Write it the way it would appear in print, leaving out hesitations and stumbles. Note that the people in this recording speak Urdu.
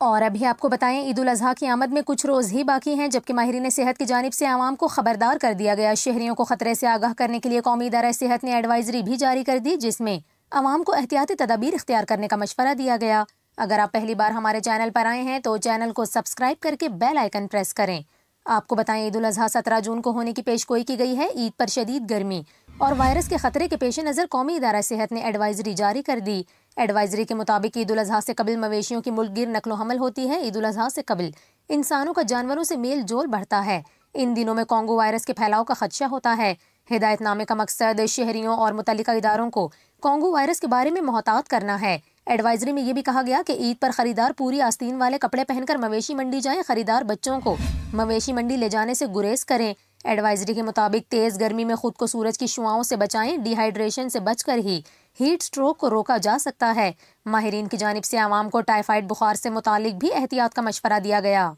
اور ابھی آپ کو بتائیں عید الاضحیٰ کی آمد میں کچھ روز ہی باقی ہیں، جبکہ ماہرین صحت کی جانب سے عوام کو خبردار کر دیا گیا۔ شہریوں کو خطرے سے آگاہ کرنے کے لیے قومی ادارہ صحت نے ایڈوائزری بھی جاری کر دی، جس میں عوام کو احتیاطی تدابیر اختیار کرنے کا مشورہ دیا گیا۔ اگر آپ پہلی بار ہمارے چینل پر آئے ہیں تو چینل کو سبسکرائب کر کے بیل آئیکن پریس کریں۔ آپ کو بتائیں عید الاضحیٰ 17 جون کو ہونے کی پیش گوئی کی گئی ہے۔ عید پر شدید گرمی اور وائرس کے خطرے کے پیش نظر قومی ادارہ صحت نے ایڈوائزری جاری کر دی۔ ایڈوائزری کے مطابق عید الاضحیٰ سے قبل مویشیوں کی ملک گیر نقل و حمل ہوتی ہے۔ عید الاضحیٰ سے قبل انسانوں کا جانوروں سے میل جول بڑھتا ہے۔ ان دنوں میں کانگو وائرس کے پھیلاؤ کا خدشہ ہوتا ہے۔ ہدایت نامے کا مقصد شہریوں اور متعلقہ اداروں کو کانگو وائرس کے بارے میں محتاط کرنا ہے۔ ایڈوائزری میں یہ بھی کہا گیا کہ عید پر خریدار پوری آستین والے کپڑے پہن کر مویشی منڈی جائیں۔ خریدار بچوں کو مویشی منڈی لے جانے سے گریز کریں۔ ایڈوائزری کے مطابق تیز گرمی میں خود کو سورج کی شعاؤں سے بچائیں۔ ڈی ہائیڈریشن سے بچ کر ہی ہیٹ سٹروک کو روکا جا سکتا ہے۔ ماہرین کی جانب سے عوام کو ٹائیفائڈ بخار سے متعلق بھی احتیاط کا مشورہ دیا گیا۔